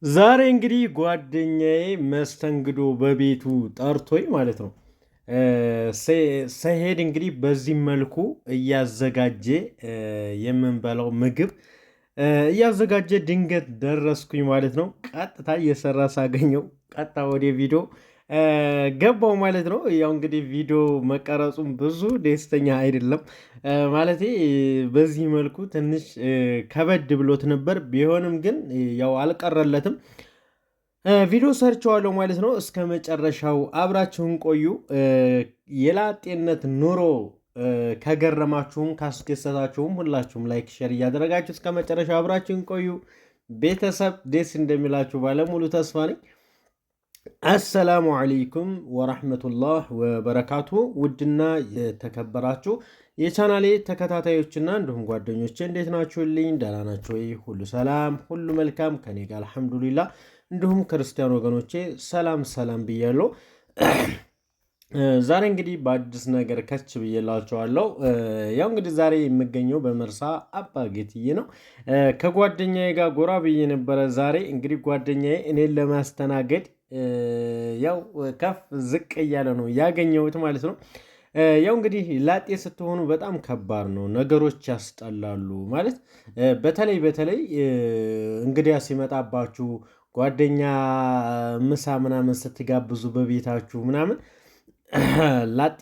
ዛሬ እንግዲህ ጓደኛዬ መስተንግዶ በቤቱ ጠርቶኝ ማለት ነው። ስሄድ እንግዲህ በዚህ መልኩ እያዘጋጀ የምንበላው ምግብ እያዘጋጀ ድንገት ደረስኩኝ ማለት ነው። ቀጥታ እየሰራ ሳገኘው ቀጥታ ወደ ቪዲዮ ገባው ማለት ነው። ያው እንግዲህ ቪዲዮ መቀረጹም ብዙ ደስተኛ አይደለም ማለቴ በዚህ መልኩ ትንሽ ከበድ ብሎት ነበር። ቢሆንም ግን ያው አልቀረለትም። ቪዲዮ ሰርቸዋለሁ ማለት ነው። እስከ መጨረሻው አብራችሁን ቆዩ። የላጤነት ኑሮ ከገረማችሁም ካስደሰታችሁም ሁላችሁም ላይክ ሼር እያደረጋችሁ እስከ መጨረሻው አብራችሁን ቆዩ። ቤተሰብ ደስ እንደሚላችሁ ባለሙሉ ተስፋ ነኝ። አሰላሙ አለይኩም ወራህመቱላህ ወበረካቱ። ውድና የተከበራችሁ የቻናሌ ተከታታዮችና እንዲሁም ጓደኞቼ እንዴት ናችሁልኝ? ደህና ናችሁ ወይ? ሁሉ ሰላም፣ ሁሉ መልካም ከኔ ጋር አልሐምዱሊላህ። እንዲሁም ክርስቲያን ወገኖቼ ሰላም ሰላም ብያለሁ። ዛሬ እንግዲህ በአዲስ ነገር ከች ብዬላቸዋለሁ። ያው እንግዲህ ዛሬ የምገኘው በመርሳ አባ ጌትዬ ነው። ከጓደኛዬ ጋር ጎራ ብዬ ነበረ። ዛሬ እንግዲህ ጓደኛዬ እኔን ለማስተናገድ ያው ከፍ ዝቅ እያለ ነው ያገኘሁት ማለት ነው። ያው እንግዲህ ላጤ ስትሆኑ በጣም ከባድ ነው፣ ነገሮች ያስጠላሉ ማለት በተለይ እንግዲያ ሲመጣባችሁ ጓደኛ ምሳ ምናምን ስትጋብዙ በቤታችሁ ምናምን ላጤ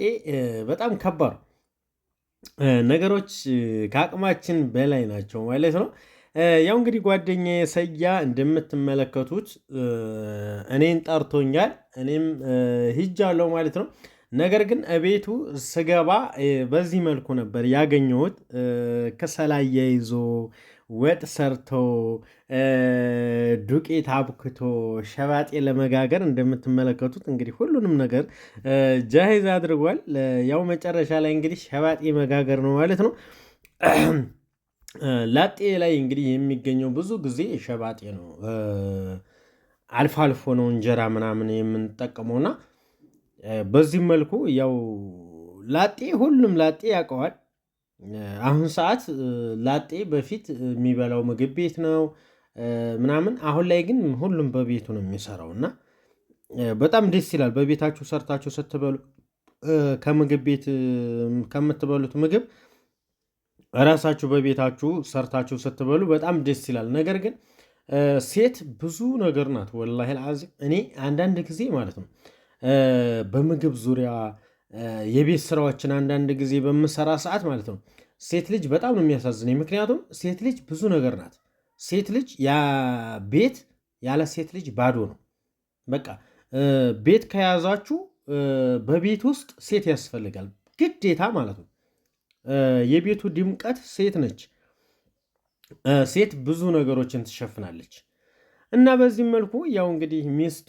በጣም ከባድ ነገሮች ከአቅማችን በላይ ናቸው ማለት ነው። ያው እንግዲህ ጓደኛዬ ሰያ እንደምትመለከቱት እኔን ጠርቶኛል፣ እኔም ሂጃለሁ ማለት ነው። ነገር ግን እቤቱ ስገባ በዚህ መልኩ ነበር ያገኘሁት። ከሰል አያይዞ ወጥ ሰርቶ ዱቄት አብክቶ ሸባጤ ለመጋገር እንደምትመለከቱት እንግዲህ ሁሉንም ነገር ጃሂዝ አድርጓል። ያው መጨረሻ ላይ እንግዲህ ሸባጤ መጋገር ነው ማለት ነው። ላጤ ላይ እንግዲህ የሚገኘው ብዙ ጊዜ ሸባጤ ነው። አልፎ አልፎ ነው እንጀራ ምናምን የምንጠቀመውና በዚህ መልኩ ያው ላጤ ሁሉም ላጤ ያውቀዋል። አሁን ሰዓት ላጤ በፊት የሚበላው ምግብ ቤት ነው ምናምን። አሁን ላይ ግን ሁሉም በቤቱ ነው የሚሰራው እና በጣም ደስ ይላል። በቤታችሁ ሰርታችሁ ስትበሉ ከምግብ ቤት ከምትበሉት ምግብ እራሳችሁ በቤታችሁ ሰርታችሁ ስትበሉ በጣም ደስ ይላል። ነገር ግን ሴት ብዙ ነገር ናት ወላሂ አልዓዚም። እኔ አንዳንድ ጊዜ ማለት ነው በምግብ ዙሪያ የቤት ስራዎችን አንዳንድ ጊዜ በምሰራ ሰዓት ማለት ነው ሴት ልጅ በጣም ነው የሚያሳዝነኝ። ምክንያቱም ሴት ልጅ ብዙ ነገር ናት። ሴት ልጅ ቤት ያለ ሴት ልጅ ባዶ ነው። በቃ ቤት ከያዛችሁ በቤት ውስጥ ሴት ያስፈልጋል ግዴታ ማለት ነው። የቤቱ ድምቀት ሴት ነች። ሴት ብዙ ነገሮችን ትሸፍናለች። እና በዚህ መልኩ ያው እንግዲህ ሚስቱ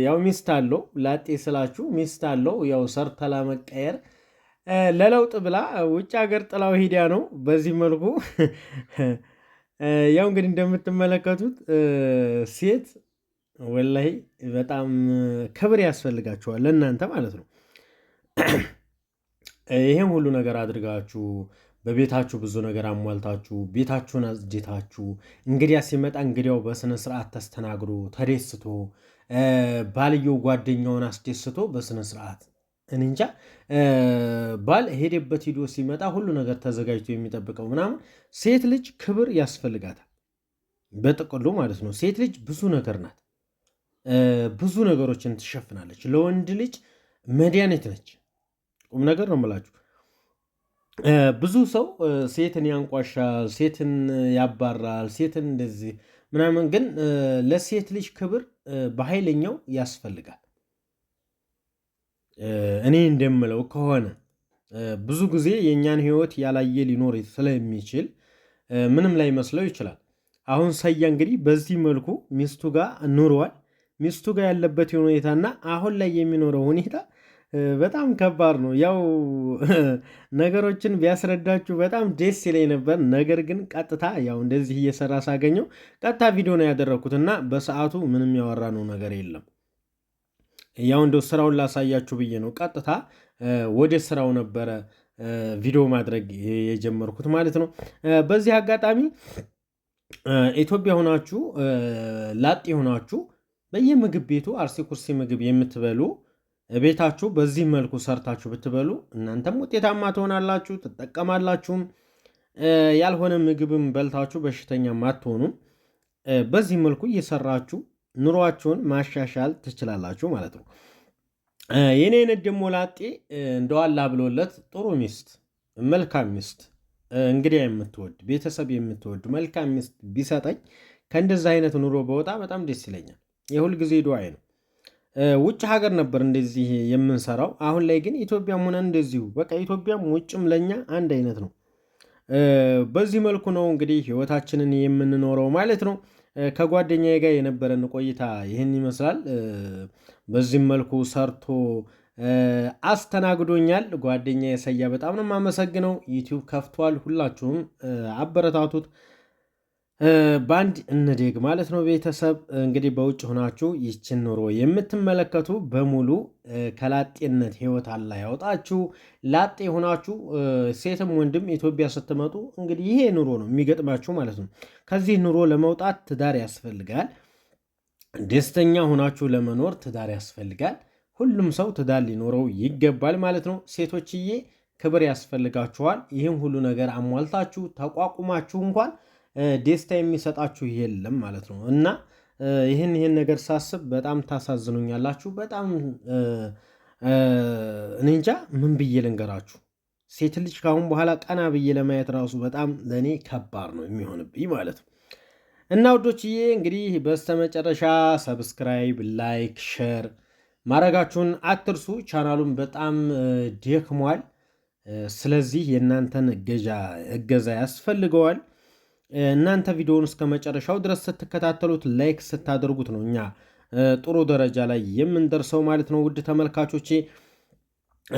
ያው ሚስት አለው ላጤ ስላችሁ ሚስት አለው ያው ሰርታ ለመቀየር ለለውጥ ብላ ውጭ ሀገር ጥላው ሂዳ ነው። በዚህ መልኩ ያው እንግዲህ እንደምትመለከቱት ሴት ወላሂ በጣም ክብር ያስፈልጋችኋል ለእናንተ ማለት ነው። ይሄም ሁሉ ነገር አድርጋችሁ በቤታችሁ ብዙ ነገር አሟልታችሁ ቤታችሁን አጽድታችሁ እንግዲያ ሲመጣ እንግዲያው በስነ ስርዓት ተስተናግዶ ተደስቶ ባልየው ጓደኛውን አስደስቶ በስነ ስርዓት እንጃ ባል ሄደበት ሂዶ ሲመጣ ሁሉ ነገር ተዘጋጅቶ የሚጠብቀው ምናምን። ሴት ልጅ ክብር ያስፈልጋታል በጥቅሉ ማለት ነው። ሴት ልጅ ብዙ ነገር ናት። ብዙ ነገሮችን ትሸፍናለች። ለወንድ ልጅ መድኃኒት ነች። ቁም ነገር ነው የምላችሁ። ብዙ ሰው ሴትን ያንቋሻል፣ ሴትን ያባራል፣ ሴትን እንደዚህ ምናምን። ግን ለሴት ልጅ ክብር በኃይለኛው ያስፈልጋል። እኔ እንደምለው ከሆነ ብዙ ጊዜ የእኛን ህይወት ያላየ ሊኖር ስለሚችል ምንም ላይ መስለው ይችላል። አሁን ሰያ እንግዲህ በዚህ መልኩ ሚስቱ ጋር ኑሯል። ሚስቱ ጋር ያለበት ሁኔታና አሁን ላይ የሚኖረው ሁኔታ በጣም ከባድ ነው። ያው ነገሮችን ቢያስረዳችሁ በጣም ደስ ይለኝ ነበር። ነገር ግን ቀጥታ ያው እንደዚህ እየሰራ ሳገኘው ቀጥታ ቪዲዮ ነው ያደረኩት እና በሰዓቱ ምንም ያወራነው ነገር የለም። ያው እንደው ስራውን ላሳያችሁ ብዬ ነው ቀጥታ ወደ ስራው ነበረ ቪዲዮ ማድረግ የጀመርኩት ማለት ነው። በዚህ አጋጣሚ ኢትዮጵያ ሆናችሁ ላጤ ሆናችሁ በየምግብ ቤቱ አርሲ ኩርሲ ምግብ የምትበሉ ቤታችሁ በዚህ መልኩ ሰርታችሁ ብትበሉ እናንተም ውጤታማ ትሆናላችሁ፣ ትጠቀማላችሁም። ያልሆነ ምግብም በልታችሁ በሽተኛም አትሆኑም። በዚህ መልኩ እየሰራችሁ ኑሯችሁን ማሻሻል ትችላላችሁ ማለት ነው። የኔ አይነት ደግሞ ላጤ እንደዋላ ብሎለት ጥሩ ሚስት፣ መልካም ሚስት፣ እንግዲህ የምትወድ ቤተሰብ የምትወድ መልካም ሚስት ቢሰጠኝ ከእንደዚህ አይነት ኑሮ በወጣ በጣም ደስ ይለኛል። የሁል ጊዜ ዱዓዬ ነው። ውጭ ሀገር ነበር እንደዚህ የምንሰራው። አሁን ላይ ግን ኢትዮጵያም ሆነን እንደዚሁ በቃ ኢትዮጵያም ውጭም ለኛ አንድ አይነት ነው። በዚህ መልኩ ነው እንግዲህ ህይወታችንን የምንኖረው ማለት ነው። ከጓደኛዬ ጋር የነበረን ቆይታ ይህን ይመስላል። በዚህም መልኩ ሰርቶ አስተናግዶኛል ጓደኛዬ ሰያ። በጣም ነው የማመሰግነው። ዩቲዩብ ከፍቷል፣ ሁላችሁም አበረታቱት። ባንድ እንደግ ማለት ነው። ቤተሰብ እንግዲህ በውጭ ሆናችሁ ይችን ኑሮ የምትመለከቱ በሙሉ ከላጤነት ህይወት አላህ ያወጣችሁ። ላጤ ሆናችሁ ሴትም ወንድም ኢትዮጵያ ስትመጡ እንግዲህ ይሄ ኑሮ ነው የሚገጥማችሁ ማለት ነው። ከዚህ ኑሮ ለመውጣት ትዳር ያስፈልጋል። ደስተኛ ሆናችሁ ለመኖር ትዳር ያስፈልጋል። ሁሉም ሰው ትዳር ሊኖረው ይገባል ማለት ነው። ሴቶችዬ ክብር ያስፈልጋችኋል። ይህም ሁሉ ነገር አሟልታችሁ ተቋቁማችሁ እንኳን ደስታ የሚሰጣችሁ የለም ማለት ነው። እና ይህን ነገር ሳስብ በጣም ታሳዝኑኛላችሁ። በጣም እኔ እንጃ ምን ብዬ ልንገራችሁ። ሴት ልጅ ካሁን በኋላ ቀና ብዬ ለማየት ራሱ በጣም ለእኔ ከባድ ነው የሚሆንብኝ ማለት ነው። እና ውዶችዬ እንግዲህ በስተመጨረሻ ሰብስክራይብ፣ ላይክ፣ ሼር ማድረጋችሁን አትርሱ። ቻናሉን በጣም ደክሟል። ስለዚህ የእናንተን እገዛ ያስፈልገዋል። እናንተ ቪዲዮውን እስከ መጨረሻው ድረስ ስትከታተሉት ላይክ ስታደርጉት ነው እኛ ጥሩ ደረጃ ላይ የምንደርሰው ማለት ነው። ውድ ተመልካቾቼ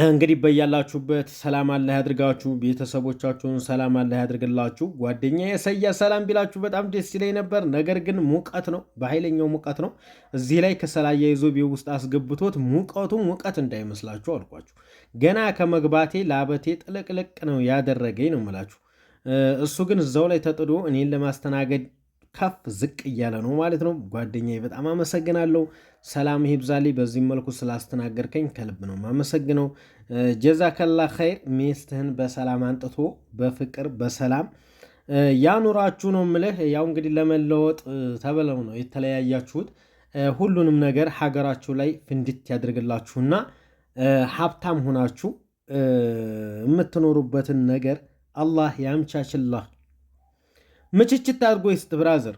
እንግዲህ በያላችሁበት ሰላም አላህ ያድርጋችሁ። ቤተሰቦቻችሁን ሰላም አላህ ያድርግላችሁ። ጓደኛ የሰያ ሰላም ቢላችሁ በጣም ደስ ይለኝ ነበር። ነገር ግን ሙቀት ነው፣ በኃይለኛው ሙቀት ነው። እዚህ ላይ ከሰላያ ይዞ ቤት ውስጥ አስገብቶት ሙቀት እንዳይመስላችሁ አልኳችሁ። ገና ከመግባቴ ላበቴ ጥልቅልቅ ነው ያደረገኝ ነው የምላችሁ። እሱ ግን እዛው ላይ ተጥዶ እኔን ለማስተናገድ ከፍ ዝቅ እያለ ነው ማለት ነው። ጓደኛዬ በጣም አመሰግናለሁ። ሰላም ይብዛልኝ። በዚህ መልኩ ስላስተናገርከኝ ከልብ ነው የማመሰግነው። ጀዛከላ ኸይር። ሚስትህን በሰላም አንጥቶ በፍቅር በሰላም ያኑራችሁ ነው ምልህ። ያው እንግዲህ ለመለወጥ ተብለው ነው የተለያያችሁት። ሁሉንም ነገር ሀገራችሁ ላይ ፍንድት ያድርግላችሁና ሀብታም ሆናችሁ የምትኖሩበትን ነገር አላህ ያምቻችላህ። ምችችት አድርጎ ይስጥ ብራዘር።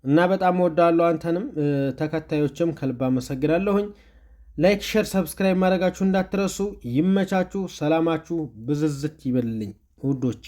እና በጣም ወዳለሁ አንተንም ተከታዮችም ከልብ አመሰግናለሁኝ። ላይክ፣ ሼር፣ ሰብስክራይብ ማድረጋችሁ እንዳትረሱ። ይመቻችሁ። ሰላማችሁ ብዝዝት ይበልልኝ ውዶች።